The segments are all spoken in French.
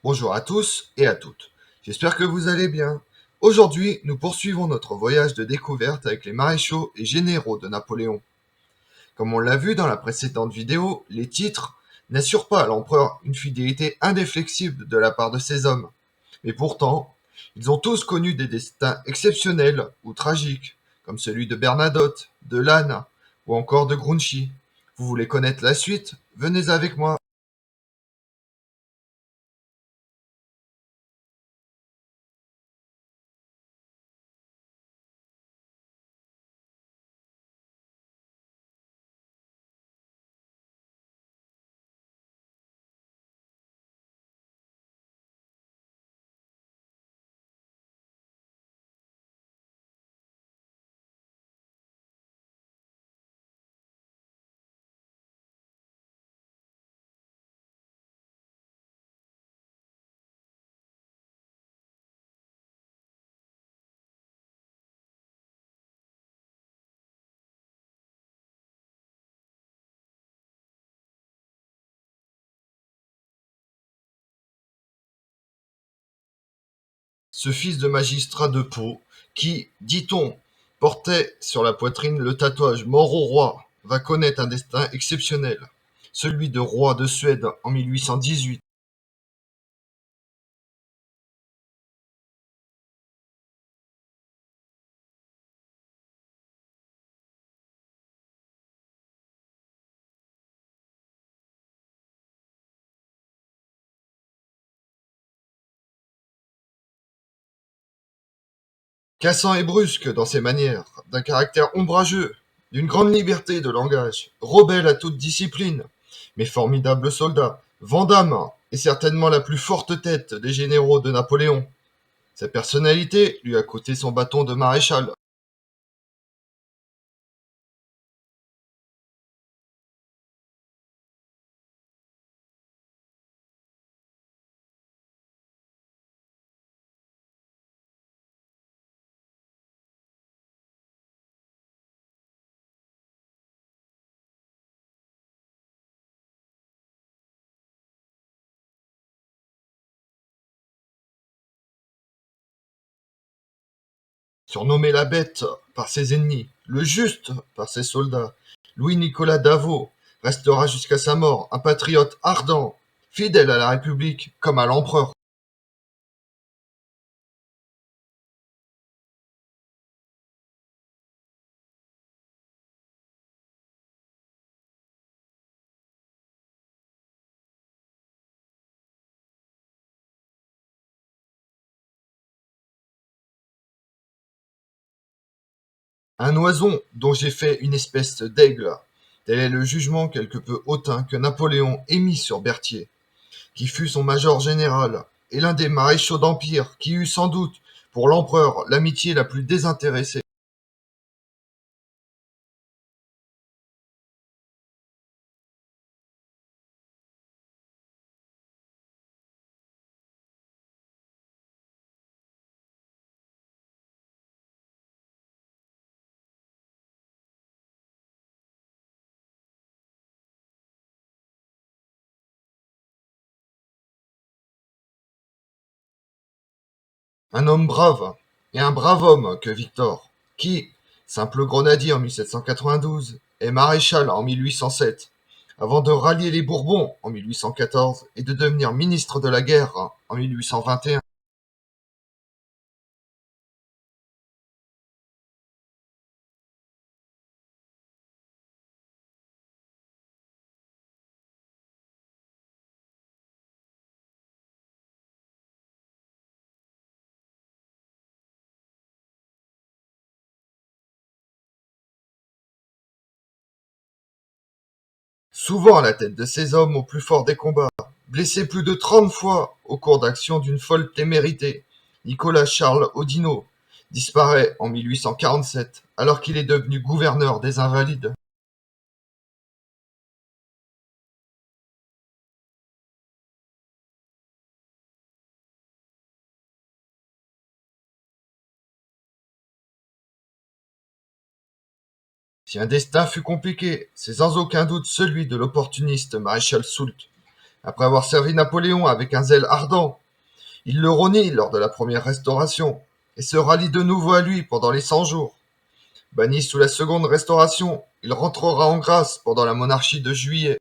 Bonjour à tous et à toutes. J'espère que vous allez bien. Aujourd'hui, nous poursuivons notre voyage de découverte avec les maréchaux et généraux de Napoléon. Comme on l'a vu dans la précédente vidéo, les titres n'assurent pas à l'empereur une fidélité indéflexible de la part de ses hommes. Mais pourtant, ils ont tous connu des destins exceptionnels ou tragiques, comme celui de Bernadotte, de Lannes ou encore de Grouchy. Vous voulez connaître la suite? Venez avec moi. Ce fils de magistrat de Pau, qui, dit-on, portait sur la poitrine le tatouage Mort au roi, va connaître un destin exceptionnel, celui de roi de Suède en 1818. 'Cassant et brusque dans ses manières, d'un caractère ombrageux, d'une grande liberté de langage, rebelle à toute discipline, mais formidable soldat, Vandame est certainement la plus forte tête des généraux de Napoléon. Sa personnalité lui a coûté son bâton de maréchal. Surnommé la Bête par ses ennemis, le Juste par ses soldats, Louis-Nicolas Davos restera jusqu'à sa mort un patriote ardent, fidèle à la République comme à l'empereur. Un oison dont j'ai fait une espèce d'aigle. Tel est le jugement quelque peu hautain que Napoléon émit sur Berthier, qui fut son major général, et l'un des maréchaux d'Empire qui eut sans doute pour l'empereur l'amitié la plus désintéressée. Un homme brave, et un brave homme que Victor, qui, simple grenadier en 1792, est maréchal en 1807, avant de rallier les Bourbons en 1814 et de devenir ministre de la guerre en 1821. Souvent à la tête de ces hommes au plus fort des combats, blessé plus de 30 fois au cours d'actions d'une folle témérité, Nicolas Charles Oudinot disparaît en 1847 alors qu'il est devenu gouverneur des Invalides. Si un destin fut compliqué, c'est sans aucun doute celui de l'opportuniste maréchal Soult, Après avoir servi Napoléon avec un zèle ardent, il le renie lors de la première restauration et se rallie de nouveau à lui pendant les 100 jours. Banni sous la seconde restauration, il rentrera en grâce pendant la monarchie de Juillet.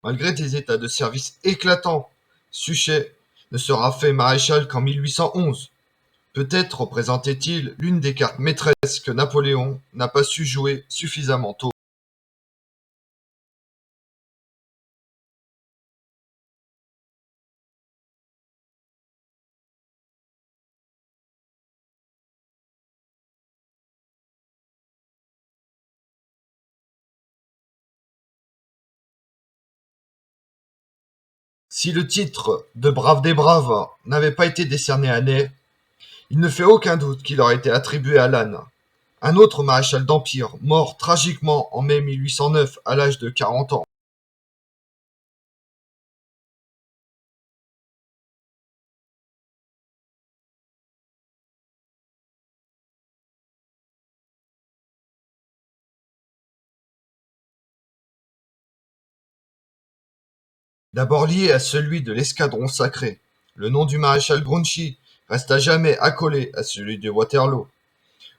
Malgré des états de service éclatants, Suchet ne sera fait maréchal qu'en 1811. Peut-être représentait-il l'une des cartes maîtresses que Napoléon n'a pas su jouer suffisamment tôt. Si le titre de Brave des Braves n'avait pas été décerné à Ney, il ne fait aucun doute qu'il aurait été attribué à Lannes, un autre maréchal d'Empire mort tragiquement en mai 1809 à l'âge de 40 ans. D'abord lié à celui de l'escadron sacré, le nom du maréchal Grouchy reste à jamais accolé à celui de Waterloo,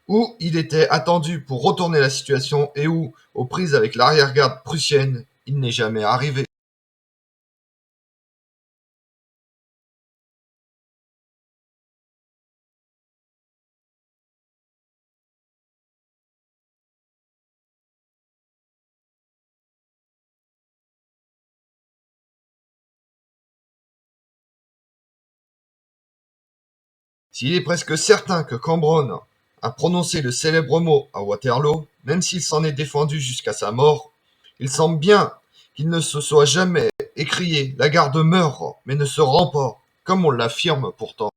où il était attendu pour retourner la situation et où, aux prises avec l'arrière-garde prussienne, il n'est jamais arrivé. S'il est presque certain que Cambronne a prononcé le célèbre mot à Waterloo, même s'il s'en est défendu jusqu'à sa mort, il semble bien qu'il ne se soit jamais écrié « La garde meurt, mais ne se rend pas », comme on l'affirme pourtant.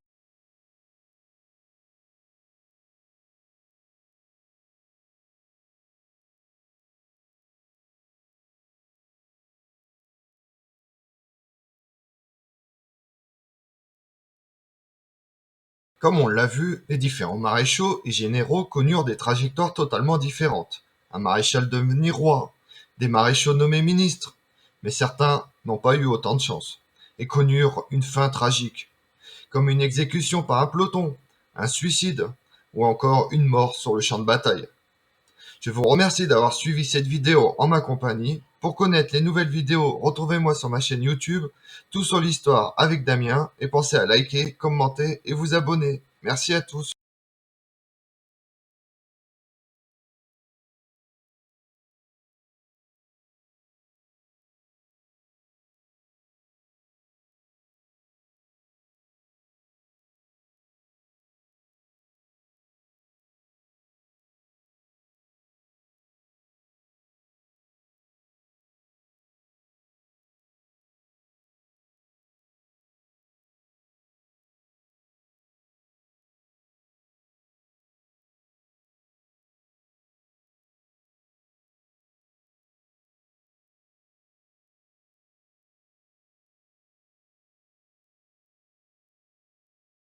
Comme on l'a vu, les différents maréchaux et généraux connurent des trajectoires totalement différentes. Un maréchal devenu roi, des maréchaux nommés ministres, mais certains n'ont pas eu autant de chance et connurent une fin tragique, comme une exécution par un peloton, un suicide ou encore une mort sur le champ de bataille. Je vous remercie d'avoir suivi cette vidéo en ma compagnie. Pour connaître les nouvelles vidéos, retrouvez-moi sur ma chaîne YouTube, Tout sur l'histoire avec Damien, et pensez à liker, commenter et vous abonner. Merci à tous.